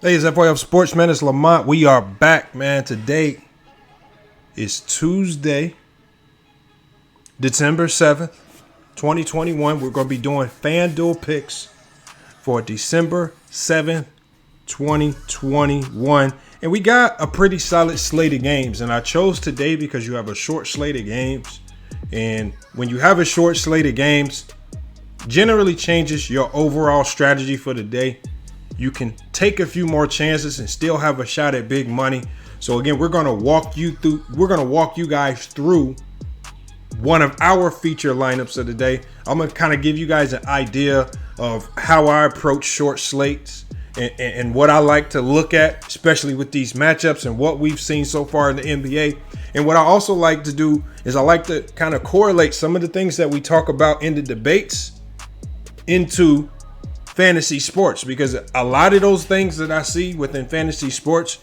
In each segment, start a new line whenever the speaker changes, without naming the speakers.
Hey, it's FYF Sportsman. It's Lamont. We are back, man. Today is Tuesday, December 7th, 2021. We're going to be doing FanDuel picks for December 7th, 2021. And we got a pretty solid slate of games. And I chose today because you have a short slate of games. And when you have a short slate of games, generally changes your overall strategy for the day. You can take a few more chances and still have a shot at big money. So again, we're going to walk you guys through one of our feature lineups of the day. I'm going to kind of give you guys an idea of how I approach short slates and what I like to look at, especially with these matchups and what we've seen so far in the NBA. And what I also like to do is I like to kind of correlate some of the things that we talk about in the debates into fantasy sports, because a lot of those things that I see within fantasy sports,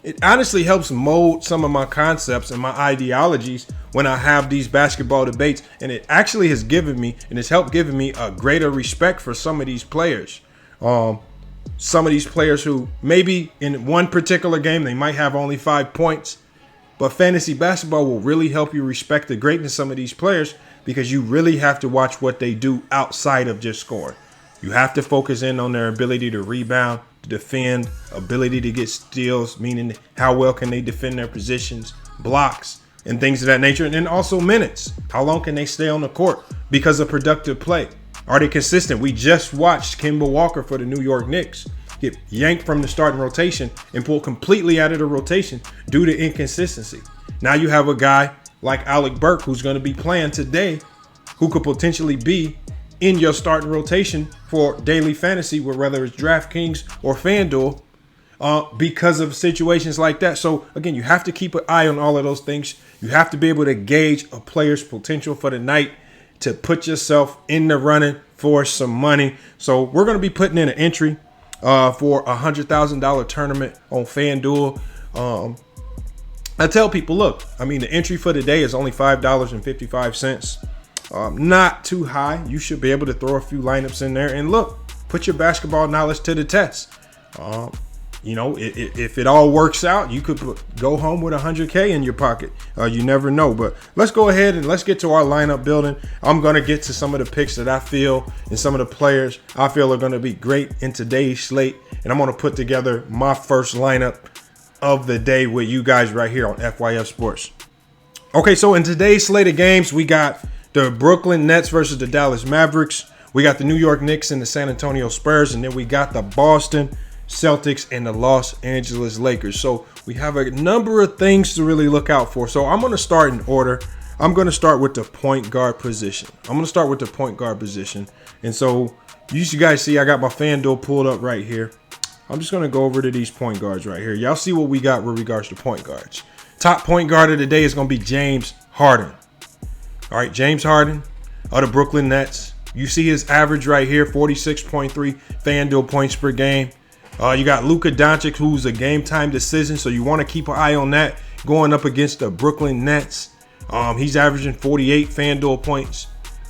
it honestly helps mold some of my concepts and my ideologies when I have these basketball debates. And it actually has given me and has helped giving me a greater respect for some of these players. Some of these players who maybe in one particular game, they might have only 5 points, but fantasy basketball will really help you respect the greatness of some of these players, because you really have to watch what they do outside of just scoring. You have to focus in on their ability to rebound, to defend, ability to get steals, meaning how well can they defend their positions, blocks, and things of that nature. And then also minutes. How long can they stay on the court because of productive play? Are they consistent? We just watched Kemba Walker for the New York Knicks get yanked from the starting rotation and pulled completely out of the rotation due to inconsistency. Now you have a guy like Alec Burks who's going to be playing today, who could potentially be in your starting rotation for daily fantasy, whether it's DraftKings or FanDuel, because of situations like that. So again, you have to keep an eye on all of those things. You have to be able to gauge a player's potential for the night to put yourself in the running for some money. So we're going to be putting in an entry for a $100,000 tournament on FanDuel. I tell people, look, I mean, the entry for the day is only $5.55. Not too high. You should be able to throw a few lineups in there and look, put your basketball knowledge to the test. If it all works out, you could go home with $100K in your pocket. You never know. But let's go ahead and let's get to our lineup building. I'm going to get to some of the picks that I feel and some of the players I feel are going to be great in today's slate. And I'm going to put together my first lineup of the day with you guys right here on FYF Sports. Okay, so in today's slate of games, we got the Brooklyn Nets versus the Dallas Mavericks. We got the New York Knicks and the San Antonio Spurs. And then we got the Boston Celtics and the Los Angeles Lakers. So we have a number of things to really look out for. So I'm going to start in order. I'm going to start with the point guard position. And so you guys see I got my FanDuel pulled up right here. I'm just going to go over to these point guards right here. Y'all see what we got with regards to point guards. Top point guard of the day is going to be James Harden. All right, James Harden of the Brooklyn Nets. You see his average right here, 46.3 FanDuel points per game. You got Luka Doncic, who's a game time decision, so you want to keep an eye on that going up against the Brooklyn Nets. He's averaging 48 FanDuel points.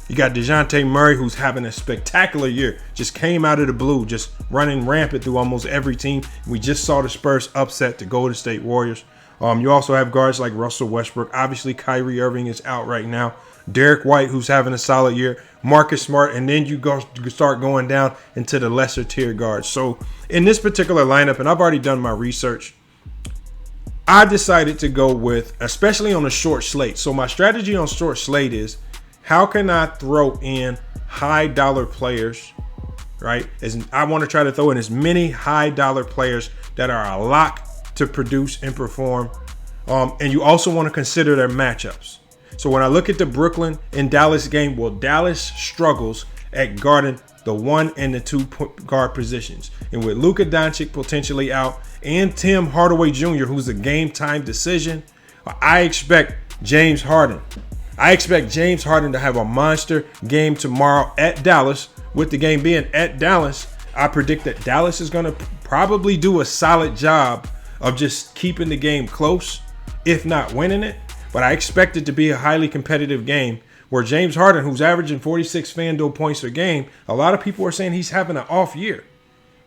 You got DeJounte Murray, who's having a spectacular year. Just came out of the blue, just running rampant through almost every team. We just saw the Spurs upset the Golden State Warriors. You also have guards like Russell Westbrook. Obviously, Kyrie Irving is out right now. Derek White, who's having a solid year. Marcus Smart, and then you start going down into the lesser tier guards. So in this particular lineup, and I've already done my research, I decided to go with, especially on a short slate. So my strategy on short slate is, how can I throw in high dollar players, right? I want to try to throw in as many high dollar players that are a lock to produce and perform. And you also want to consider their matchups. So when I look at the Brooklyn and Dallas game, well, Dallas struggles at guarding the 1 and the 2 guard positions. And with Luka Doncic potentially out and Tim Hardaway Jr., who's a game time decision, I expect James Harden to have a monster game tomorrow at Dallas. With the game being at Dallas, I predict that Dallas is going to probably do a solid job of just keeping the game close, if not winning it. But I expect it to be a highly competitive game where James Harden, who's averaging 46 FanDuel points a game, a lot of people are saying he's having an off year.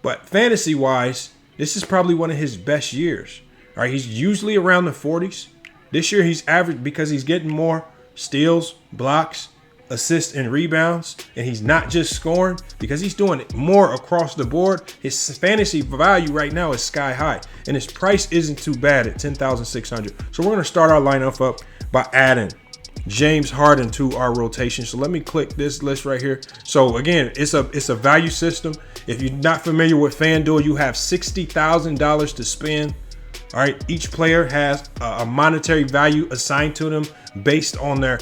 But fantasy-wise, this is probably one of his best years. All right, he's usually around the 40s. This year he's average because he's getting more steals, blocks, assists, and rebounds, and he's not just scoring because he's doing more across the board. His fantasy value right now is sky high, and his price isn't too bad at $10,600. So we're going to start our lineup up by adding James Harden to our rotation. So let me click this list right here. So again, it's a value system. If you're not familiar with FanDuel, you have $60,000 to spend. All right, each player has a monetary value assigned to them based on their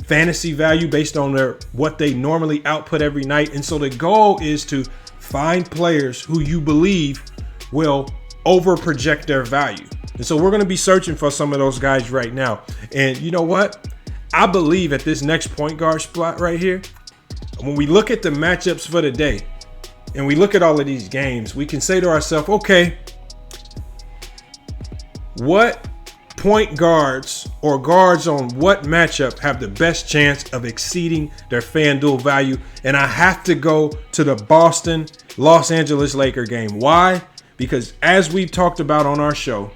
fantasy value, based on what they normally output every night. And so the goal is to find players who you believe will over project their value. And so we're going to be searching for some of those guys right now. And you know what? I believe at this next point guard spot right here, when we look at the matchups for the day and we look at all of these games, we can say to ourselves, okay, what point guards or guards on what matchup have the best chance of exceeding their FanDuel value? And I have to go to the Boston Los Angeles Lakers game. Why? Because as we've talked about on our show,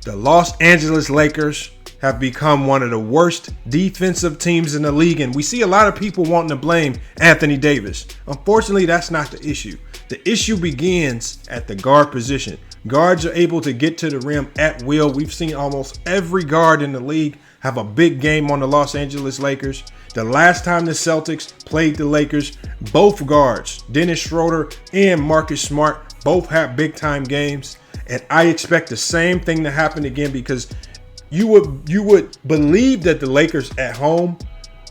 the Los Angeles Lakers have become one of the worst defensive teams in the league. And we see a lot of people wanting to blame Anthony Davis. Unfortunately, that's not the issue. The issue begins at the guard position. Guards are able to get to the rim at will. We've seen almost every guard in the league have a big game on the Los Angeles Lakers. The last time the Celtics played the Lakers, both guards, Dennis Schroeder and Marcus Smart, both had big time games. And I expect the same thing to happen again, because you would believe that the Lakers at home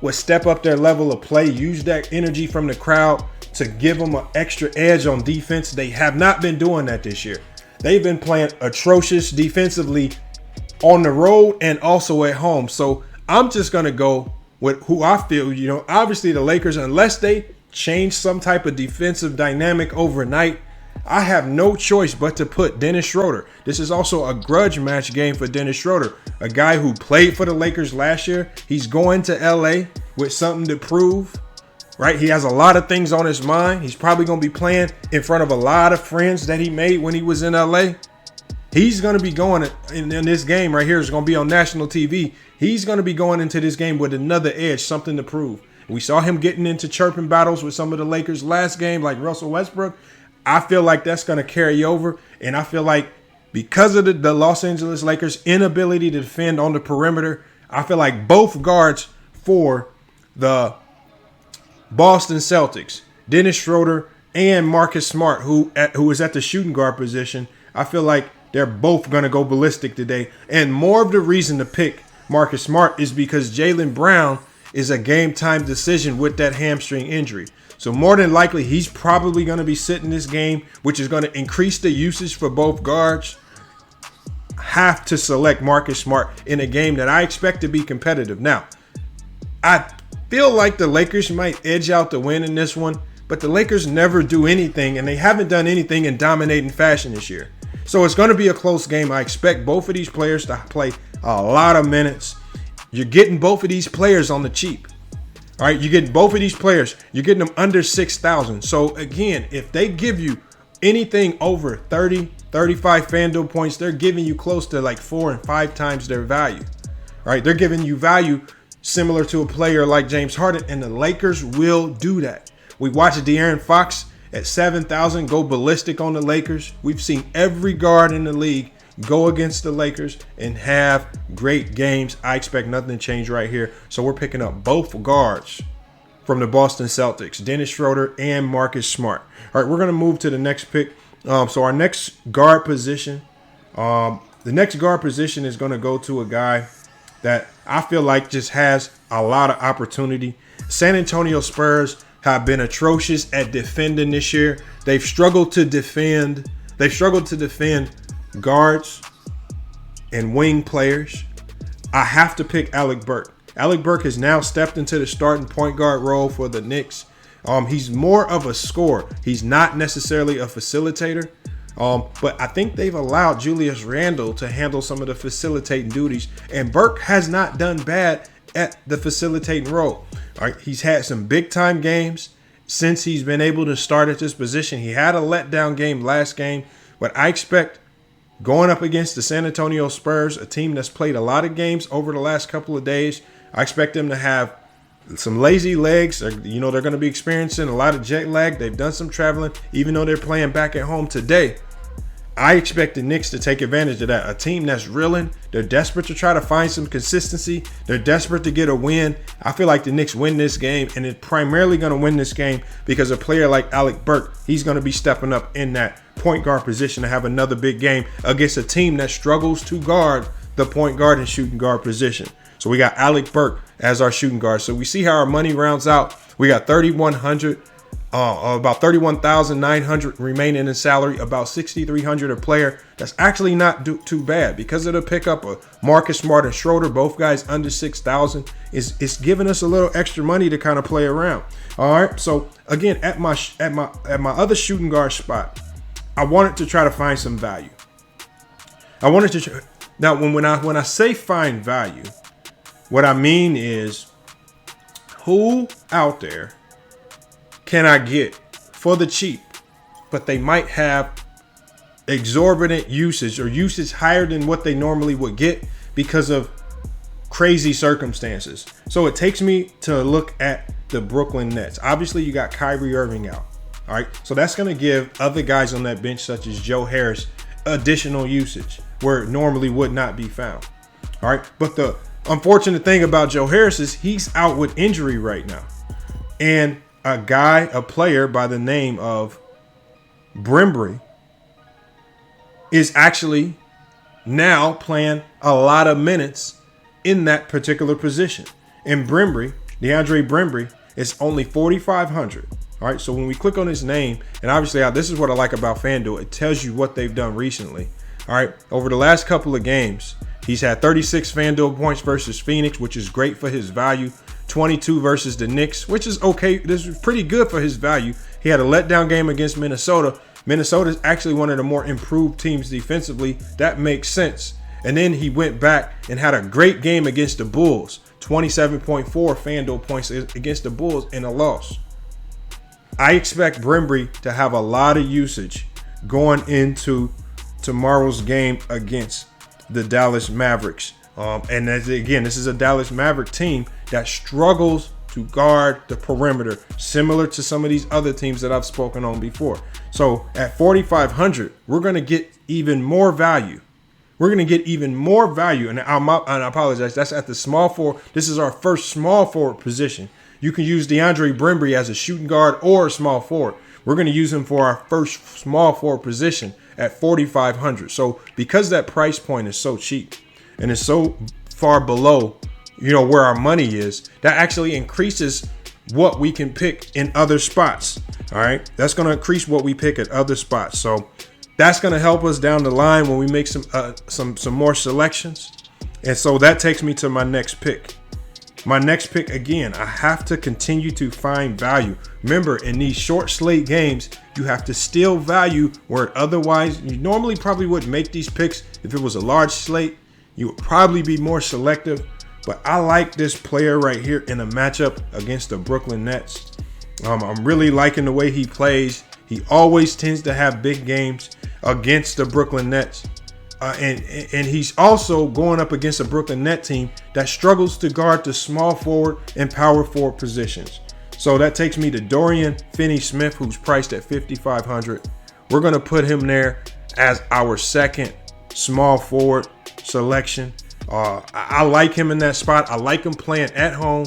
would step up their level of play, use that energy from the crowd to give them an extra edge on defense. They have not been doing that this year. They've been playing atrocious defensively on the road and also at home. So I'm just going to go with who I feel, obviously the Lakers, unless they change some type of defensive dynamic overnight, I have no choice but to put Dennis Schroeder. This is also a grudge match game for Dennis Schroeder, a guy who played for the Lakers last year. He's going to LA with something to prove, right? He has a lot of things on his mind. He's probably going to be playing in front of a lot of friends that he made when he was in LA. He's going to be going in this game right here. It's going to be on national TV. He's going to be going into this game with another edge, something to prove. We saw him getting into chirping battles with some of the Lakers last game, like Russell Westbrook. I feel like that's going to carry over. And I feel like because of the Los Angeles Lakers' inability to defend on the perimeter, I feel like both guards for the Boston Celtics, Dennis Schroeder and Marcus Smart, who is at the shooting guard position, I feel like they're both going to go ballistic today. And more of the reason to pick Marcus Smart is because Jaylen Brown is a game-time decision with that hamstring injury. So more than likely, he's probably going to be sitting this game, which is going to increase the usage for both guards. Have to select Marcus Smart in a game that I expect to be competitive. Now, I feel like the Lakers might edge out the win in this one, but the Lakers never do anything, and they haven't done anything in dominating fashion this year. So it's going to be a close game. I expect both of these players to play a lot of minutes. You're getting both of these players on the cheap. All right, you're getting both of these players. You're getting them under 6,000. So again, if they give you anything over 30, 35 FanDuel points, they're giving you close to like 4 and 5 times their value. All right, they're giving you value similar to a player like James Harden, and the Lakers will do that. We watched De'Aaron Fox at 7,000 go ballistic on the Lakers. We've seen every guard in the league go against the Lakers and have great games. I expect nothing to change right here. So we're picking up both guards from the Boston Celtics, Dennis Schroeder and Marcus Smart. All right, we're going to move to the next pick. So our next guard position, the next guard position is going to go to a guy that I feel like just has a lot of opportunity. San Antonio Spurs have been atrocious at defending this year. They've struggled to defend guards and wing players. I have to pick Alec Burks. Alec Burks has now stepped into the starting point guard role for the Knicks. He's more of a scorer. He's not necessarily a facilitator. But I think they've allowed Julius Randle to handle some of the facilitating duties. And Burke has not done bad at the facilitating role. All right, he's had some big time games since he's been able to start at this position. He had a letdown game last game, but I expect going up against the San Antonio Spurs, a team that's played a lot of games over the last couple of days, I expect them to have some lazy legs. They're going to be experiencing a lot of jet lag. They've done some traveling, even though they're playing back at home today. I expect the Knicks to take advantage of that. A team that's reeling. They're desperate to try to find some consistency. They're desperate to get a win. I feel like the Knicks win this game, and they're primarily going to win this game because a player like Alec Burks, he's going to be stepping up in that point guard position to have another big game against a team that struggles to guard the point guard and shooting guard position. So we got Alec Burks as our shooting guard. So we see how our money rounds out. We got 3,100. About 31,900 remaining in salary, about 6,300 a player. That's actually not too bad because of the pickup of Marcus Smart and Schroeder, both guys under 6,000. It's giving us a little extra money to kind of play around. All right. So again, at my other shooting guard spot, I wanted to try to find some value. Now when I say find value, what I mean is who out there can I get for the cheap, but they might have exorbitant usage or usage higher than what they normally would get because of crazy circumstances. So it takes me to look at the Brooklyn Nets. Obviously, you got Kyrie Irving out. All right. So that's going to give other guys on that bench, such as Joe Harris, additional usage where it normally would not be found. All right. But the unfortunate thing about Joe Harris is he's out with injury right now. And a player by the name of Brimbury is actually now playing a lot of minutes in that particular position. And DeAndre Brimbury, is only 4,500. All right, so when we click on his name, and obviously this is what I like about FanDuel, it tells you what they've done recently. All right, over the last couple of games, he's had 36 FanDuel points versus Phoenix, which is great for his value. 22 versus the Knicks, which is okay. This is pretty good for his value. He had a letdown game against Minnesota. Minnesota is actually one of the more improved teams defensively. That makes sense. And then he went back and had a great game against the Bulls. 27.4 FanDuel points against the Bulls in a loss. I expect Brimbury to have a lot of usage going into tomorrow's game against the Dallas Mavericks. And this is a Dallas Maverick team that struggles to guard the perimeter, similar to some of these other teams that I've spoken on before. So at 4,500, we're going to get even more value. And I apologize. That's at the small forward. This is our first small forward position. You can use DeAndre Brimbury as a shooting guard or a small forward. We're going to use him for our first small forward position at 4,500. So because that price point is so cheap and it's so far below, where our money is, that actually increases what we can pick in other spots. All right. That's going to increase what we pick at other spots. So that's going to help us down the line when we make some more selections. And so that takes me to my next pick. My next pick, again, I have to continue to find value. Remember, in these short slate games, you have to steal value where otherwise you normally probably wouldn't make these picks. If it was a large slate, you would probably be more selective. But I like this player right here in a matchup against the Brooklyn Nets. I'm really liking the way he plays. He always tends to have big games against the Brooklyn Nets. And he's also going up against a Brooklyn Net team that struggles to guard the small forward and power forward positions. So that takes me to Dorian Finney-Smith, who's priced at 5,500. We're going to put him there as our second small forward selection. I like him in that spot. I like him playing at home.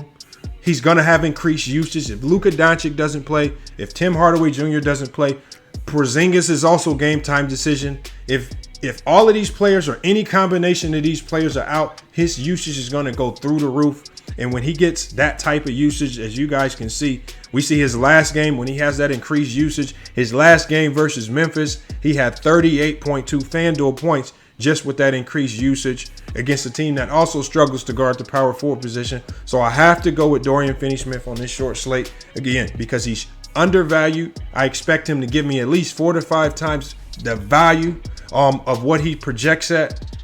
He's going to have increased usage. If Luka Doncic doesn't play, if Tim Hardaway Jr. doesn't play, Porzingis is also game time decision. If all of these players or any combination of these players are out, his usage is going to go through the roof. And when he gets that type of usage, as you guys can see, we see his last game when he has that increased usage. His last game versus Memphis, he had 38.2 FanDuel points just with that increased usage against a team that also struggles to guard the power forward position. So I have to go with Dorian Finney-Smith on this short slate again because he's undervalued. I expect him to give me at least 4 to 5 times the value of what he projects at.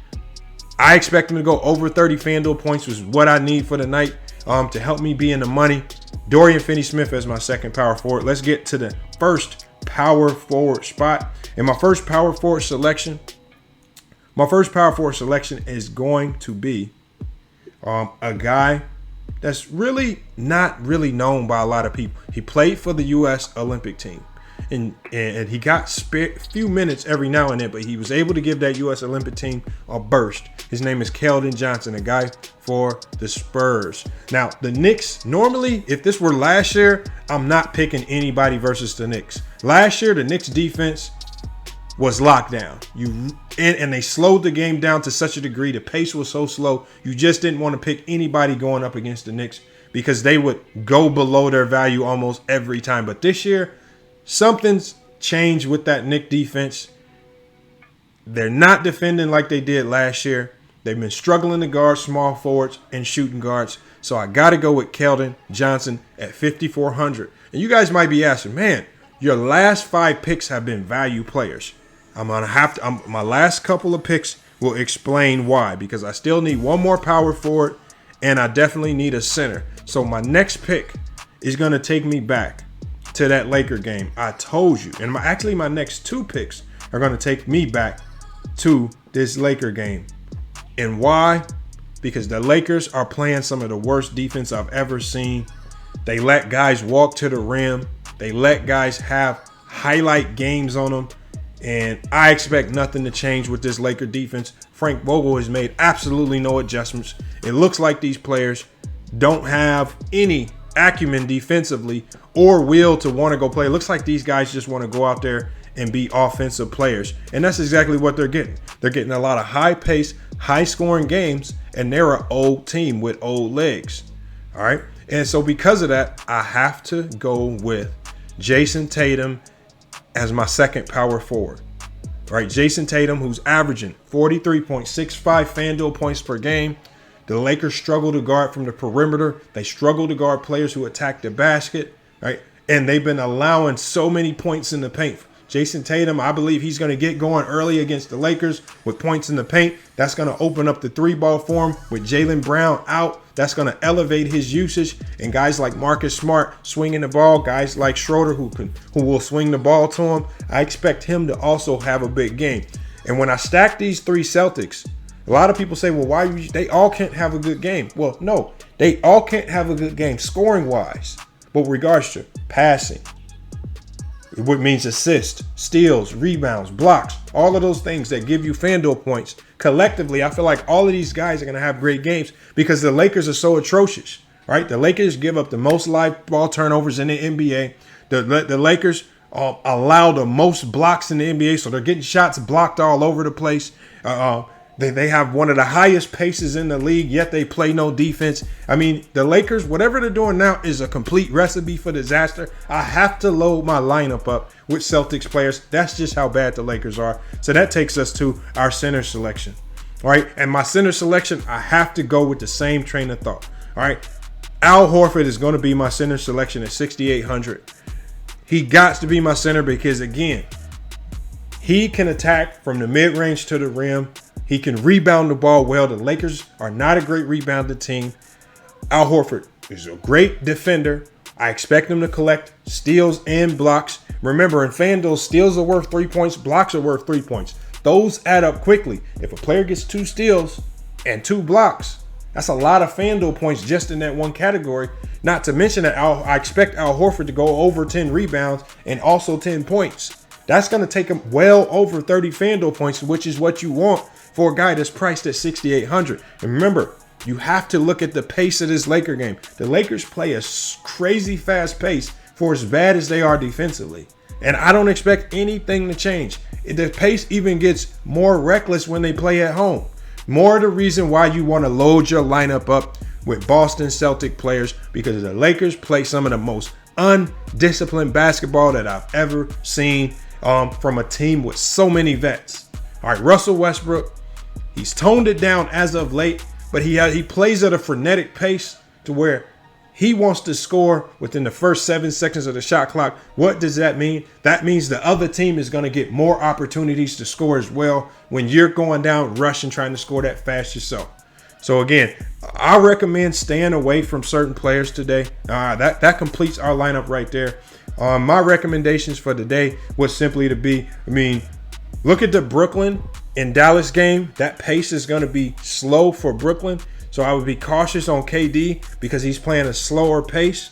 I expect him to go over 30 FanDuel points, which is what I need for the night to help me be in the money. Dorian Finney-Smith as my second power forward. Let's get to the first power forward spot. And my first power forward selection is going to be a guy that's really not really known by a lot of people. He played for the U.S. Olympic team. And he got few minutes every now and then, but he was able to give that U.S. Olympic team a burst. His name is Keldon Johnson, a guy for the Spurs. Now, the Knicks, normally, if this were last year, I'm not picking anybody versus the Knicks. Last year, the Knicks defense was locked down. And they slowed the game down to such a degree. The pace was so slow, you just didn't want to pick anybody going up against the Knicks because they would go below their value almost every time. But this year, something's changed with that Knicks defense. They're not defending like they did last year. They've been struggling to guard small forwards and shooting guards. So I got to go with Keldon Johnson at 5,400. And you guys might be asking, man, your last 5 picks have been value players. My last couple of picks will explain why, because I still need one more power forward and I definitely need a center. So my next pick is going to take me back to that Laker game. I told you. And my next 2 picks are going to take me back to this Laker game. And why? Because the Lakers are playing some of the worst defense I've ever seen. They let guys walk to the rim. They let guys have highlight games on them. And I expect nothing to change with this Laker defense. Frank Vogel has made absolutely no adjustments. It looks like these players don't have any acumen defensively or will to want to go play. It looks like these guys just want to go out there and be offensive players. And that's exactly what they're getting. They're getting a lot of high-paced, high-scoring games, and they're an old team with old legs. All right? And so because of that, I have to go with Jason Tatum as my second power forward. All right, Jason Tatum, who's averaging 43.65 FanDuel points per game. The Lakers struggle to guard from the perimeter. They struggle to guard players who attack the basket, right? And they've been allowing so many points in the paint. Jason Tatum, I believe he's going to get going early against the Lakers with points in the paint. That's going to open up the 3-ball for him with Jaylen Brown out. That's going to elevate his usage. And guys like Marcus Smart swinging the ball, guys like Schroeder who will swing the ball to him. I expect him to also have a big game. And when I stack these 3 Celtics, a lot of people say, well, they all can't have a good game. Well, no, they all can't have a good game scoring wise. But with regards to passing, what means assist, steals, rebounds, blocks, all of those things that give you FanDuel points. Collectively, I feel like all of these guys are going to have great games because the Lakers are so atrocious, right? The Lakers give up the most live ball turnovers in the NBA. The Lakers allow the most blocks in the NBA, so they're getting shots blocked all over the place. They have one of the highest paces in the league, yet they play no defense. I mean, the Lakers, whatever they're doing now is a complete recipe for disaster. I have to load my lineup up with Celtics players. That's just how bad the Lakers are. So that takes us to our center selection. All right, and my center selection, I have to go with the same train of thought. All right, Al Horford is going to be my center selection at 6,800. He got to be my center because, again, he can attack from the mid-range to the rim. He can rebound the ball well. The Lakers are not a great rebounding team. Al Horford is a great defender. I expect him to collect steals and blocks. Remember, in FanDuel, steals are worth 3 points. Blocks are worth 3 points. Those add up quickly. If a player gets 2 steals and 2 blocks, that's a lot of FanDuel points just in that one category. Not to mention that I expect Al Horford to go over 10 rebounds and also 10 points. That's going to take him well over 30 FanDuel points, which is what you want for a guy that's priced at 6,800. And remember, you have to look at the pace of this Laker game. The Lakers play a crazy fast pace for as bad as they are defensively. And I don't expect anything to change. The pace even gets more reckless when they play at home. More the reason why you want to load your lineup up with Boston Celtic players, because the Lakers play some of the most undisciplined basketball that I've ever seen from a team with so many vets. All right, Russell Westbrook, he's toned it down as of late, but he plays at a frenetic pace to where he wants to score within the first 7 seconds of the shot clock. What does that mean? That means the other team is going to get more opportunities to score as well when you're going down rushing trying to score that fast yourself. So again, I recommend staying away from certain players today. That completes our lineup right there. My recommendations for today was simply to be, look at the Brooklyn and Dallas game. That pace is going to be slow for Brooklyn. So I would be cautious on KD because he's playing a slower pace.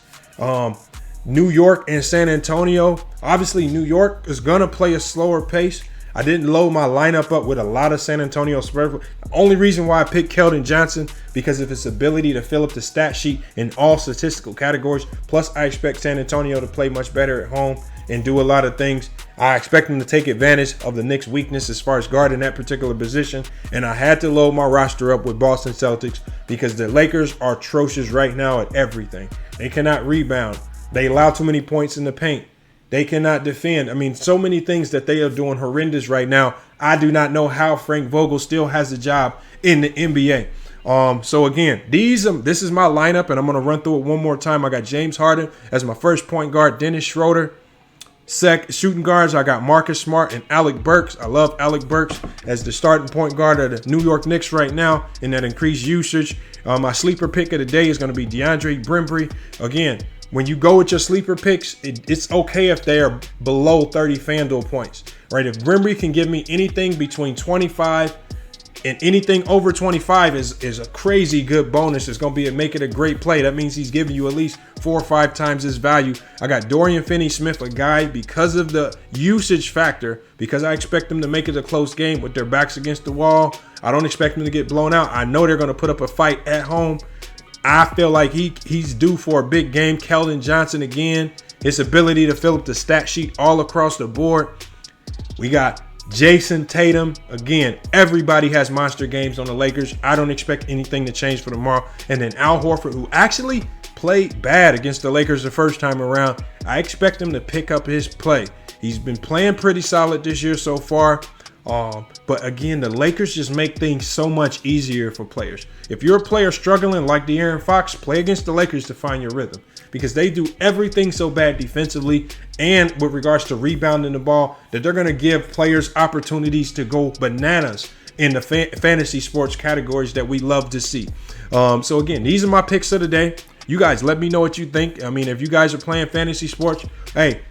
New York and San Antonio. Obviously, New York is going to play a slower pace. I didn't load my lineup up with a lot of San Antonio Spurs. The only reason why I picked Keldon Johnson because of his ability to fill up the stat sheet in all statistical categories. Plus, I expect San Antonio to play much better at home and do a lot of things. I expect them to take advantage of the Knicks' weakness as far as guarding that particular position. And I had to load my roster up with Boston Celtics because the Lakers are atrocious right now at everything. They cannot rebound. They allow too many points in the paint. They cannot defend. So many things that they are doing horrendous right now. I do not know how Frank Vogel still has a job in the NBA. So again, this is my lineup, and I'm going to run through it one more time. I got James Harden as my first point guard, Dennis Schroeder. Shooting guards, I got Marcus Smart and Alec Burks. I love Alec Burks as the starting point guard of the New York Knicks right now in that increased usage. My sleeper pick of the day is going to be DeAndre Brimbury. Again, when you go with your sleeper picks, it's okay if they are below 30 FanDuel points, right? If Brimbury can give me anything between 25 and anything over 25 is a crazy good bonus. It's going to make it a great play. That means he's giving you at least 4 or 5 times his value. I got Dorian Finney-Smith, a guy because of the usage factor, because I expect them to make it a close game with their backs against the wall. I don't expect them to get blown out. I know they're going to put up a fight at home. I feel like he's due for a big game. Keldon Johnson again, his ability to fill up the stat sheet all across the board. We got Jason Tatum. Again, everybody has monster games on the Lakers. I don't expect anything to change for tomorrow. And then Al Horford, who actually played bad against the Lakers the first time around. I expect him to pick up his play. He's been playing pretty solid this year so far. But again, the Lakers just make things so much easier for players. If you're a player struggling like De'Aaron Fox, play against the Lakers to find your rhythm because they do everything so bad defensively and with regards to rebounding the ball that they're going to give players opportunities to go bananas in the fantasy sports categories that we love to see. So again, these are my picks of the day. You guys, let me know what you think. If you guys are playing fantasy sports, hey,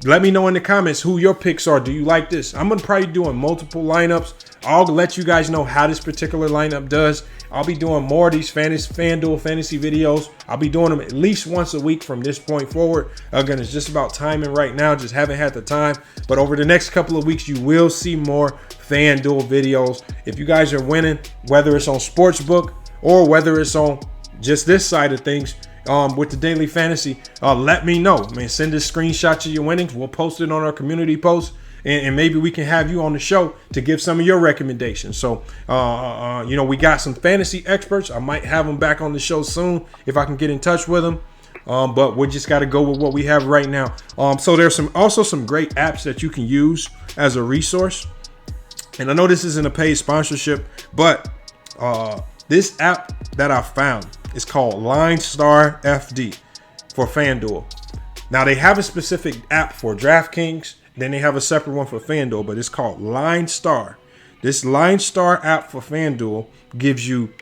let me know in the comments who your picks are. Do you like this? I'm going to probably be doing multiple lineups. I'll let you guys know how this particular lineup does. I'll be doing more of these FanDuel fantasy videos. I'll be doing them at least once a week from this point forward. Again, it's just about timing right now. Just haven't had the time. But over the next couple of weeks, you will see more FanDuel videos. If you guys are winning, whether it's on Sportsbook or whether it's on just this side of things, with the daily fantasy, let me know. Send us screenshots of your winnings. We'll post it on our community post, and maybe we can have you on the show to give some of your recommendations. So, we got some fantasy experts. I might have them back on the show soon if I can get in touch with them. But we just got to go with what we have right now. So there's also some great apps that you can use as a resource. And I know this isn't a paid sponsorship, but this app that I found is called Line Star FD for FanDuel. Now they have a specific app for DraftKings, then they have a separate one for FanDuel, but it's called Line Star. This Line Star app for FanDuel gives you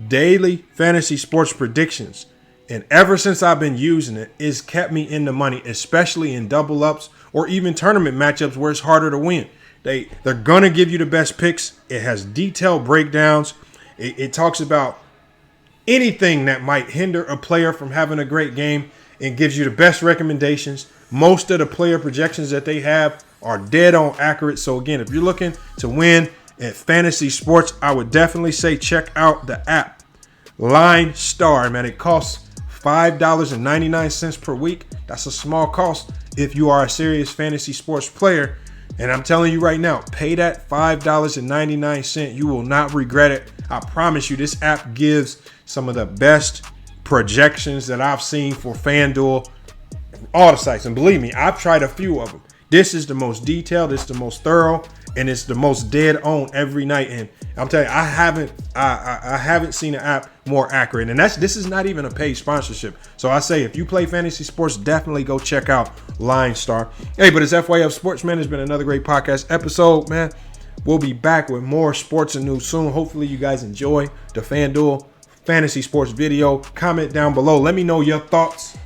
daily fantasy sports predictions. And ever since I've been using it, it's kept me in the money, especially in double ups or even tournament matchups where it's harder to win. They're gonna give you the best picks. It has detailed breakdowns. It talks about anything that might hinder a player from having a great game and gives you the best recommendations. Most of the player projections that they have are dead on accurate. So again, if you're looking to win at fantasy sports, I would definitely say check out the app Line Star. Man, it costs $5.99 per week. That's a small cost if you are a serious fantasy sports player. And I'm telling you right now, pay that $5.99. You will not regret it. I promise you, this app gives some of the best projections that I've seen for FanDuel, all the sites. And believe me, I've tried a few of them. This is the most detailed, it's the most thorough, and it's the most dead on every night. And I'm telling you, I haven't seen an app more accurate. And this is not even a paid sponsorship. So I say, if you play fantasy sports, definitely go check out Line Star. Hey, but it's FYF Sports, man. It's been another great podcast episode, man. We'll be back with more sports and news soon. Hopefully you guys enjoy the FanDuel Fantasy Sports video. Comment down below. Let me know your thoughts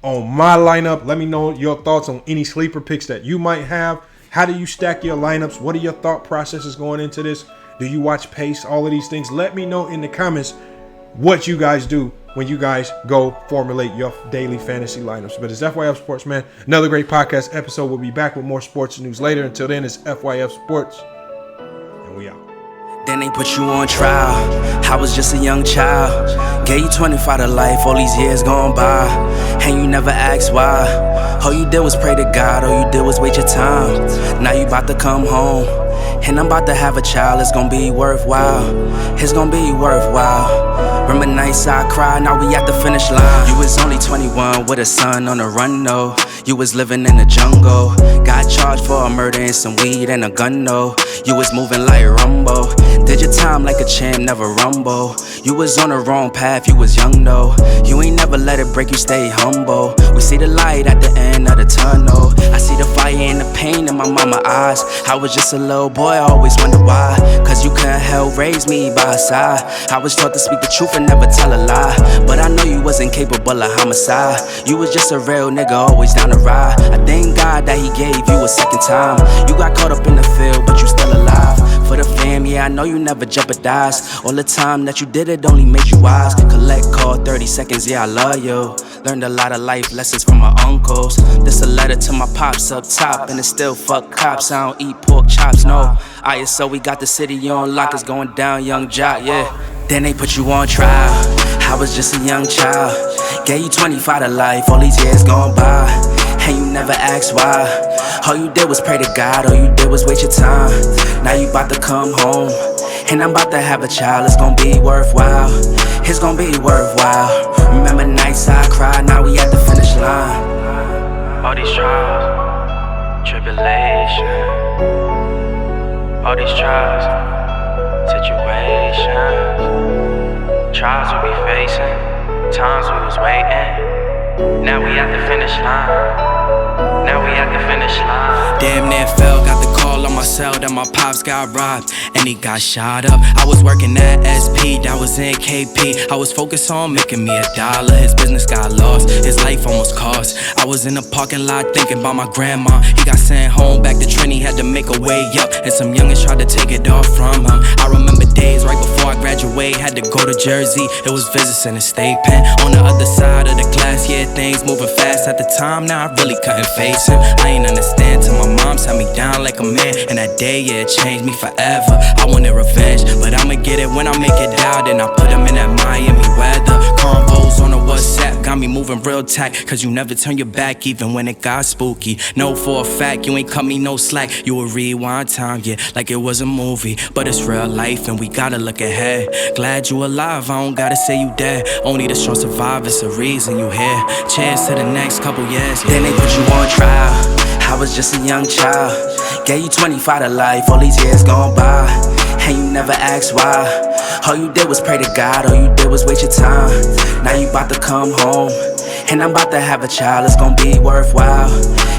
on my lineup. Let me know your thoughts on any sleeper picks that you might have. How do you stack your lineups? What are your thought processes going into this? Do you watch pace? All of these things. Let me know in the comments what you guys do when you guys go formulate your daily fantasy lineups. But it's FYF Sports, man. Another great podcast episode. We'll be back with more sports news later. Until then, it's FYF Sports, and we out.
Then they put you on trial. I was just a young child. Gave you 25 to life, all these years gone by, and you never asked why. All you did was pray to God, all you did was wait your time. Now you about to come home, and I'm about to have a child. It's gonna be worthwhile. It's gonna be worthwhile. Remember nights I cried, now we at the finish line. You was only 21 with a son on the run, no. You was living in the jungle. Got charged for a murder and some weed and a gun, no. You was moving like Rumbo. Did your time like a champ, never rumble. You was on the wrong path, you was young though. You ain't never let it break you, stay humble. We see the light at the end of the tunnel. I see the fire and the pain in my mama's eyes. I was just a little boy, I always wondered why. Cause you couldn't help raise me by her side. I was taught to speak the truth and never tell a lie. But I know you wasn't capable of homicide. You was just a real nigga, always down to ride. I thank God that he gave you a second time. You got caught up in the field, but you still alive. For the fam, yeah, I know you never jeopardized. All the time that you did it only made you wise. Collect call 30 seconds, yeah, I love you. Learned a lot of life lessons from my uncles. This a letter to my pops up top, and it's still fuck cops. I don't eat pork chops, no. ISO, we got the city on lock, it's going down, young jock, yeah. Then they put you on trial. I was just a young child. Gave you 25 to life, all these years gone by, and you never asked why. All you did was pray to God, all you did was wait your time. Now you about to come home, and I'm about to have a child. It's gonna be worthwhile. It's gonna be worthwhile. Remember nights I cried, now we at the finish line. All these trials, tribulation. All these trials, situations. Trials we be facing, times we was waiting. Now we at the finish line. Now we at the finish line. Damn near fell, got the call on my cell that my pops got robbed and he got shot up. I was working at SP, that was in KP. I was focused on making me $1. His business got lost, his life almost cost. I was in the parking lot thinking about my grandma. He got sent home back to Trinity, had to make a way up, and some youngins tried to take it off from him. I remember days right before I graduate, had to go to Jersey. It was visits in the state pen. On the other side of the glass, yeah, things moving fast at the time. Now I really couldn't face him. I ain't understand till my mom sat me down like a man, and that day, yeah, it changed me forever. I wanted revenge, but I'ma get it when I make it out. And I put him in that Miami weather. Convos on the WhatsApp got me moving real tight, cause you never turn your back even when it got spooky. Know for a fact you ain't cut me no slack. You would rewind time, yeah, like it was a movie. But it's real life and we gotta look ahead. Glad you alive, I don't gotta say you dead. Only the strong survive, it's the reason you here. Cheers to the next couple years, yeah. Then they put you on trial. I was just a young child. Gave you 25 to life, all these years gone by, and you never asked why. All you did was pray to God, all you did was wait your time. Now you about to come home, and I'm about to have a child. It's gonna be worthwhile.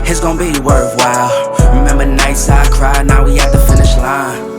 It's gonna be worthwhile. Remember nights I cried, now we at the finish line.